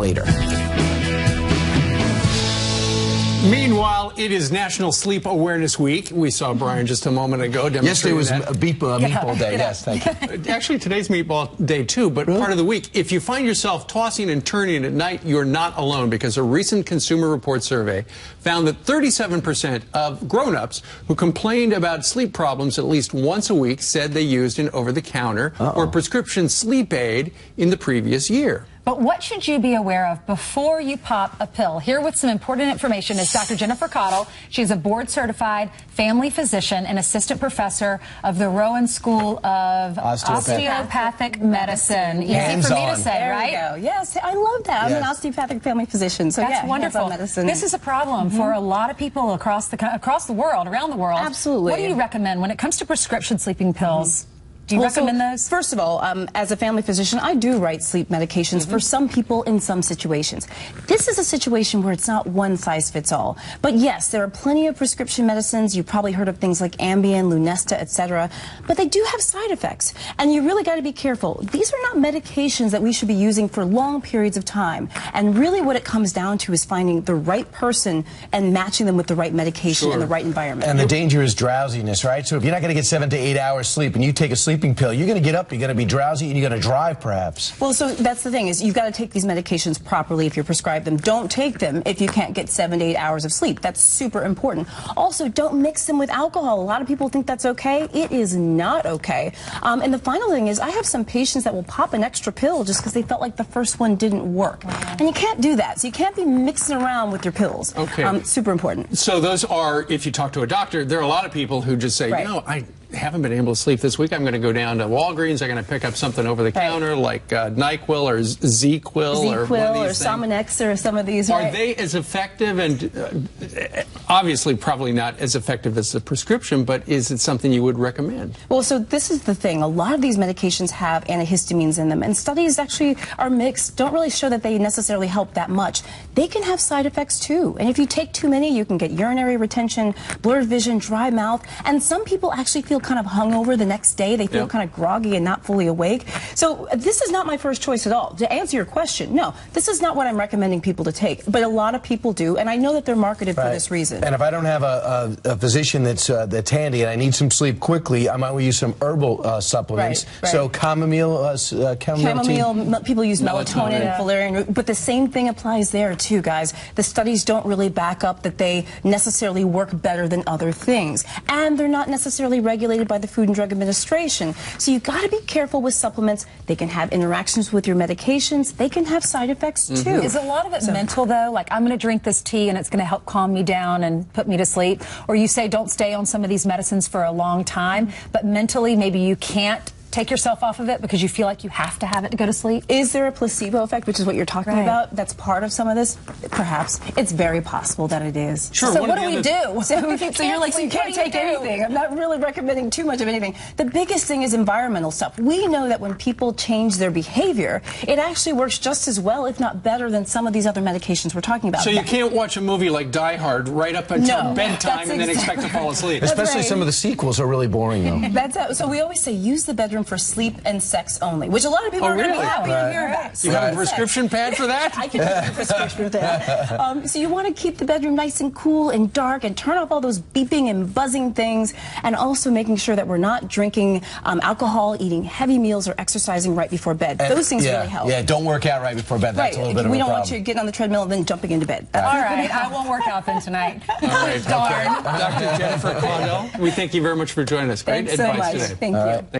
later. Meanwhile, it is National Sleep Awareness Week. We saw Brian just a moment ago demonstrating Yesterday was Meatball Day. Yes, thank you. Actually, today's Meatball Day, too, but part of the week. If you find yourself tossing and turning at night, you're not alone, because a recent Consumer Report survey found that 37% of grown-ups who complained about sleep problems at least once a week said they used an over-the-counter or prescription sleep aid in the previous year. But what should you be aware of before you pop a pill? Here with some important information is Dr. Jennifer Caudle. She's a board-certified family physician and assistant professor of the Rowan School of Osteopathic Medicine. Easy for me to say, right? There we go. Yes, I love that. I'm an osteopathic family physician, so that's wonderful. This is a problem for a lot of people across the world, around the world. Absolutely. What do you recommend when it comes to prescription sleeping pills? Do you recommend those? First of all, as a family physician, I do write sleep medications for some people in some situations. This is a situation where it's not one size fits all. But yes, there are plenty of prescription medicines. You've probably heard of things like Ambien, Lunesta, etc. But they do have side effects. And you really got to be careful. These are not medications that we should be using for long periods of time. And really what it comes down to is finding the right person and matching them with the right medication in the right environment. And the danger is drowsiness, right? So if you're not going to get 7 to 8 hours sleep and you take a sleeping pill, you're going to get up, you're going to be drowsy, and you're going to drive, perhaps. Well, so that's the thing, is you've got to take these medications properly if you're prescribed them. Don't take them if you can't get 7 to 8 hours of sleep. That's super important. Also, don't mix them with alcohol. A lot of people think that's okay. It is not okay. And the final thing is, I have some patients that will pop an extra pill just because they felt like the first one didn't work. And you can't do that. So you can't be mixing around with your pills. Okay. Super important. So those are, if you talk to a doctor, there are a lot of people who just say, you know, I haven't been able to sleep this week. I'm going to go down to Walgreens. I'm going to pick up something over the counter like NyQuil or Z-Quil or Sominex or some of these. Are they as effective? And obviously probably not as effective as the prescription, but is it something you would recommend? Well, so this is the thing. A lot of these medications have antihistamines in them, and studies actually are mixed, don't really show that they necessarily help that much. They can have side effects too, and if you take too many, you can get urinary retention, blurred vision, dry mouth, and some people actually feel kind of hungover the next day. They feel kind of groggy and not fully awake. So this is not my first choice at all. To answer your question, no, this is not what I'm recommending people to take, but a lot of people do, and I know that they're marketed for this reason. And if I don't have a physician that's handy and I need some sleep quickly, I might use some herbal supplements. So chamomile people use melatonin and valerian root, but the same thing applies there too, guys. The studies don't really back up that they necessarily work better than other things, and they're not necessarily regulated by the Food and Drug Administration. So you've got to be careful with supplements. They can have interactions with your medications. They can have side effects too. Is a lot of it mental though? Like, I'm going to drink this tea and it's going to help calm me down and put me to sleep? Or you say don't stay on some of these medicines for a long time, but mentally maybe you can't take yourself off of it because you feel like you have to have it to go to sleep? Is there a placebo effect, which is what you're talking about, that's part of some of this? Perhaps. It's very possible that it is. Sure. So what do we do? So you're like, so you can't take anything. I'm not really recommending too much of anything. The biggest thing is environmental stuff. We know that when people change their behavior, it actually works just as well, if not better, than some of these other medications we're talking about. So you can't watch a movie like Die Hard right up until bedtime and then expect to fall asleep. Especially some of the sequels are really boring, though. So we always say use the bedroom for sleep and sex only, which a lot of people are going to be happy to hear about. You have a prescription pad for that? I can have a prescription for that. So you want to keep the bedroom nice and cool and dark and turn off all those beeping and buzzing things, and also making sure that we're not drinking alcohol, eating heavy meals, or exercising right before bed. Those things really help. Yeah, don't work out right before bed. That's a little bit of a problem. We don't want you getting on the treadmill and then jumping into bed. All right, I won't work out then tonight. All right, Dr. Jennifer Caudle, we thank you very much for joining us. Great advice today. Thank you.